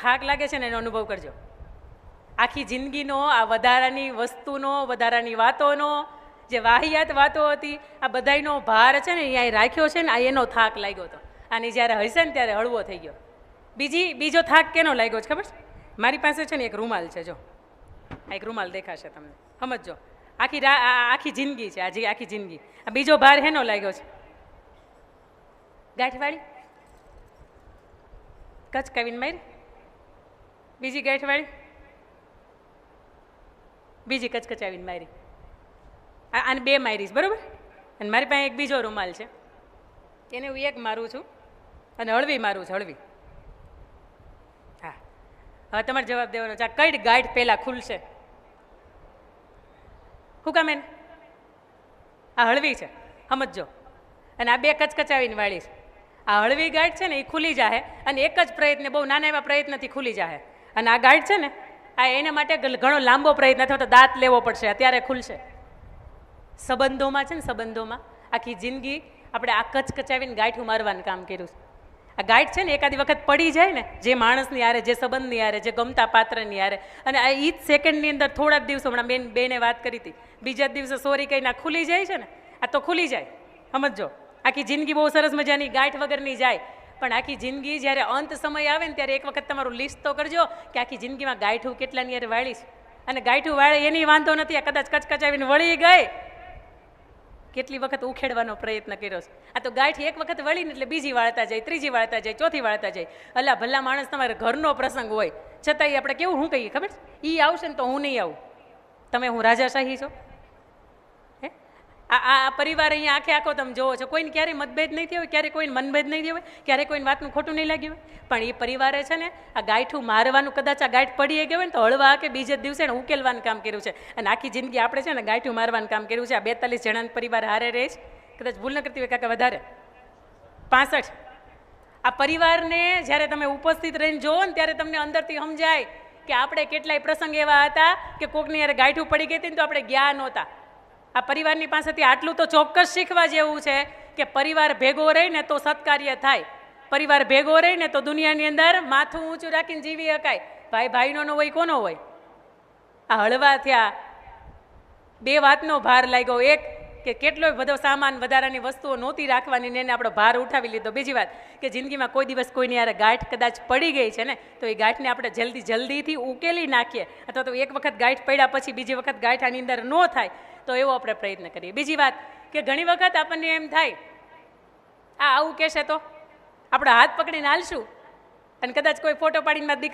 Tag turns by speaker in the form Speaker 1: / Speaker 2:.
Speaker 1: થાક લાગે છે ને એનો અનુભવ કરજો. આખી જિંદગીનો આ વધારાની વસ્તુનો, વધારાની વાતોનો, જે વાહિયાત વાતો હતી, આ બધાયનો ભાર છે ને અહીંયા રાખ્યો છે ને, આ એનો થાક લાગ્યો હતો. અને જ્યારે હશે ને ત્યારે હળવો થઈ ગયો. બીજો થાક કેનો લાગ્યો છે ખબર છે? મારી પાસે છે ને એક રૂમાલ છે, જો આ એક રૂમાલ દેખાશે તમને, સમજજો. આખી જિંદગી છે, આજે આખી જિંદગી. આ બીજો ભાર હેનો લાગ્યો છે? ગાંઠવાળી કચ્છ કવિન મારી, બીજી ગાંઠવાળી, બીજી કચકચાવીને મારી, આને 2 મારીશ, બરાબર. અને મારી પાસે એક બીજો રૂમાલ છે, એને હું એક મારું છું અને હળવી મારું છું, હળવી. હા, હવે તમારે જવાબ દેવાનો છે, કઈ ગાંઠ પહેલા ખુલશે? શું કામ એને? આ હળવી છે, સમજજો. અને આ 2 કચકચાવીને વાળી છે. આ હળવી ગાંઠ છે ને એ ખુલી જાહે, અને એક જ પ્રયત્ન, બહુ નાના એવા પ્રયત્નથી ખુલી જાહે. અને આ ગાંઠ છે ને, આ એના માટે ઘણો લાંબો પ્રયત્ન અથવા તો દાંત લેવો પડશે, અત્યારે ખુલશે. સંબંધોમાં છે ને, સંબંધોમાં આખી જિંદગી આપણે આ કચકચાવીને ગાંઠું મારવાનું કામ કર્યું છે. આ ગાંઠ છે ને એકાદી વખત પડી જાય ને, જે માણસની હારે, જે સંબંધની હારે, જે ગમતા પાત્રની હારે, અને આ ઈ જ સેકન્ડની અંદર થોડા જ દિવસો, હમણાં બેને વાત કરી હતી, બીજા જ દિવસે સોરી કહીને આ ખુલી જાય છે ને, આ તો ખુલી જાય, સમજો. આખી જિંદગી બહુ સરસ મજાની ગાંઠ વગરની જાય, પણ આખી જિંદગી જ્યારે અંત સમય આવે ને ત્યારે એક વખત તમારું લિસ્ટ તો કરજો કે આખી જિંદગીમાં ગાંઠું કેટલાની યાર વાળીશ. અને ગાંઠું વાળે એની વાંધો નથી, આ કદાચ કચકચાવીને વળી ગઈ, કેટલી વખત ઉખેડવાનો પ્રયત્ન કર્યો છે. આ તો ગાંઠ એક વખત વળીને એટલે બીજી વાળતા જાય, ત્રીજી વાળતા જાય, ચોથી વાળતા જાય. અલા ભલા માણસ, તમારે ઘરનો પ્રસંગ હોય છતાંય આપણે કેવું શું કહીએ ખબર છે? એ આવશે ને તો હું નહીં આવું, તમે હું રાજાશાહી છો? હે, આ પરિવાર અહીંયા આખે આખો તમે જોવો છો, કોઈને ક્યારેય મતભેદ નહીં થયો હોય, ક્યારેય કોઈને મનભેદ નહીં થયો હોય, ક્યારેય કોઈને વાતનું ખોટું નહીં લાગ્યું હોય, પણ એ પરિવારે છે ને આ ગાંઠું મારવાનું, કદાચ આ ગાંઠ પડી ગઈ હોય ને તો હળવા કે બીજે દિવસે ને ઉકેલવાનું કામ કર્યું છે. અને આખી જિંદગી આપણે છે ને ગાંઠું મારવાનું કામ કર્યું છે. આ 42 જણાનો પરિવાર હારે રહે છે, કદાચ ભૂલ ન કરતી હોય કાકા, વધારે 65. આ પરિવારને જ્યારે તમે ઉપસ્થિત રહીને જોવો ને ત્યારે તમને અંદરથી સમજાય કે આપણે કેટલાય પ્રસંગ એવા હતા કે કોકની યારે ગાંઠું પડી ગઈ હતી ને તો આપણે ગયા નહોતા. આ પરિવારની પાસેથી આટલું તો ચોક્કસ શીખવા જેવું છે કે પરિવાર ભેગો રહીને તો સત્કાર્ય થાય, પરિવાર ભેગો રહીને તો દુનિયાની અંદર માથું ઊંચું રાખીને જીવી શકાય. ભાઈ ભાઈનો ન હોય, કોનો હોય? આ હળવા થયા, 2 વાતનો ભાર લાગ્યો. એક કે કેટલોય બધો સામાન, વધારાની વસ્તુઓ નહોતી રાખવાની ને એને આપણો ભાર ઉઠાવી લીધો. બીજી વાત કે જિંદગીમાં કોઈ દિવસ કોઈની યારે ગાંઠ કદાચ પડી ગઈ છે ને તો એ ગાંઠને આપણે જલ્દીથી ઉકેલી નાખીએ, અથવા તો એક વખત ગાંઠ પડ્યા પછી બીજી વખત ગાંઠ આની અંદર ન થાય તો એવો આપણે પ્રયત્ન કરીએ. બીજી વાત કે ઘણી વખત આપણને એમ થાય આ આવું કહેશે તો આપણે હાથ પકડીને હાલશું, અને કદાચ કોઈ ફોટો પાડીને